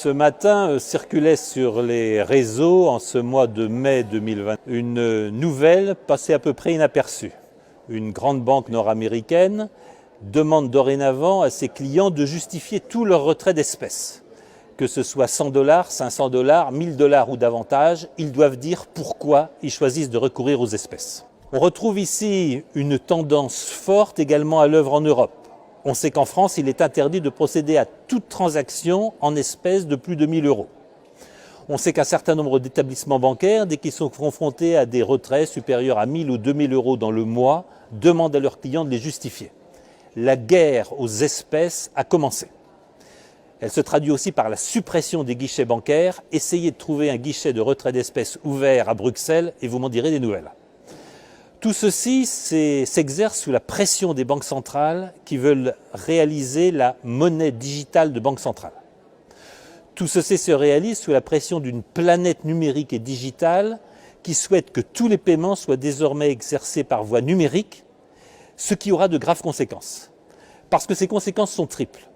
Ce matin circulait sur les réseaux, en ce mois de mai 2020, une nouvelle passée à peu près inaperçue. Une grande banque nord-américaine demande dorénavant à ses clients de justifier tout leur retrait d'espèces. Que ce soit 100 $, 500 $, 1000 $ ou davantage, ils doivent dire pourquoi ils choisissent de recourir aux espèces. On retrouve ici une tendance forte également à l'œuvre en Europe. On sait qu'en France, il est interdit de procéder à toute transaction en espèces de plus de 1000 €. On sait qu'un certain nombre d'établissements bancaires, dès qu'ils sont confrontés à des retraits supérieurs à 1000 ou 2000 € dans le mois, demandent à leurs clients de les justifier. La guerre aux espèces a commencé. Elle se traduit aussi par la suppression des guichets bancaires. Essayez de trouver un guichet de retrait d'espèces ouvert à Bruxelles et vous m'en direz des nouvelles. Tout ceci s'exerce sous la pression des banques centrales qui veulent réaliser la monnaie digitale de banque centrale. Tout ceci se réalise sous la pression d'une planète numérique et digitale qui souhaite que tous les paiements soient désormais exercés par voie numérique, ce qui aura de graves conséquences. Parce que ces conséquences sont triples.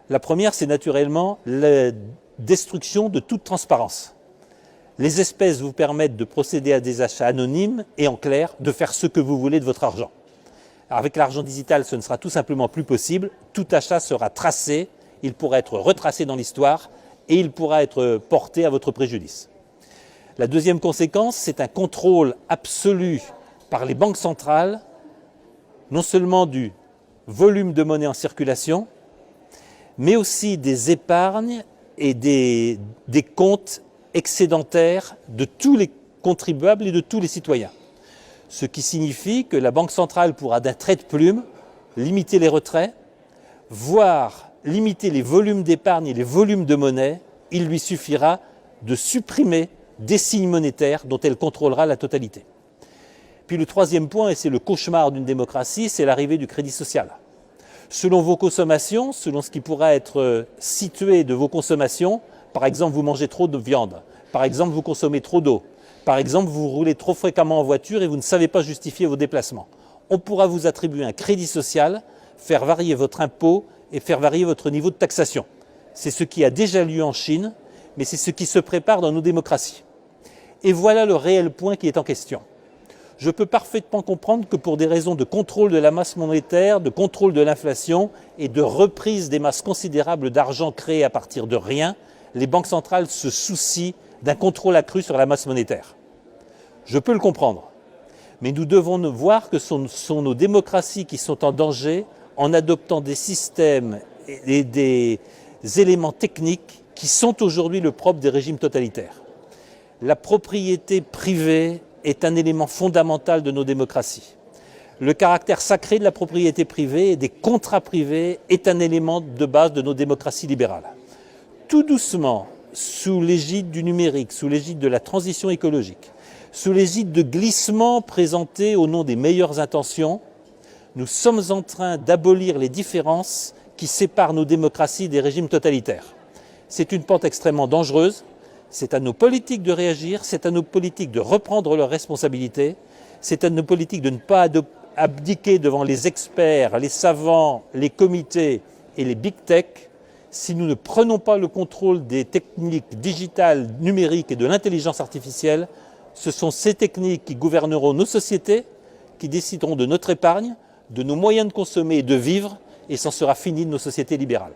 La première, c'est naturellement la destruction de toute transparence. Les espèces vous permettent de procéder à des achats anonymes et en clair, de faire ce que vous voulez de votre argent. Alors avec l'argent digital, ce ne sera tout simplement plus possible. Tout achat sera tracé, il pourra être retracé dans l'histoire et il pourra être porté à votre préjudice. La deuxième conséquence, c'est un contrôle absolu par les banques centrales, non seulement du volume de monnaie en circulation, mais aussi des épargnes et des comptes excédentaires de tous les contribuables et de tous les citoyens. Ce qui signifie que la Banque centrale pourra d'un trait de plume limiter les retraits, voire limiter les volumes d'épargne et les volumes de monnaie. Il lui suffira de supprimer des signes monétaires dont elle contrôlera la totalité. Puis le troisième point, et c'est le cauchemar d'une démocratie, c'est l'arrivée du crédit social. Selon vos consommations, selon ce qui pourra être situé de vos consommations, par exemple, vous mangez trop de viande. Par exemple, vous consommez trop d'eau. Par exemple, vous roulez trop fréquemment en voiture et vous ne savez pas justifier vos déplacements. On pourra vous attribuer un crédit social, faire varier votre impôt et faire varier votre niveau de taxation. C'est ce qui a déjà lieu en Chine, mais c'est ce qui se prépare dans nos démocraties. Et voilà le réel point qui est en question. Je peux parfaitement comprendre que pour des raisons de contrôle de la masse monétaire, de contrôle de l'inflation et de reprise des masses considérables d'argent créées à partir de rien, les banques centrales se soucient d'un contrôle accru sur la masse monétaire. Je peux le comprendre, mais nous devons voir que ce sont nos démocraties qui sont en danger en adoptant des systèmes et des éléments techniques qui sont aujourd'hui le propre des régimes totalitaires. La propriété privée est un élément fondamental de nos démocraties. Le caractère sacré de la propriété privée et des contrats privés est un élément de base de nos démocraties libérales. Tout doucement, sous l'égide du numérique, sous l'égide de la transition écologique, sous l'égide de glissements présentés au nom des meilleures intentions, nous sommes en train d'abolir les différences qui séparent nos démocraties des régimes totalitaires. C'est une pente extrêmement dangereuse, c'est à nos politiques de réagir, c'est à nos politiques de reprendre leurs responsabilités, c'est à nos politiques de ne pas abdiquer devant les experts, les savants, les comités et les big tech. Si nous ne prenons pas le contrôle des techniques digitales, numériques et de l'intelligence artificielle, ce sont ces techniques qui gouverneront nos sociétés, qui décideront de notre épargne, de nos moyens de consommer et de vivre, et c'en sera fini de nos sociétés libérales.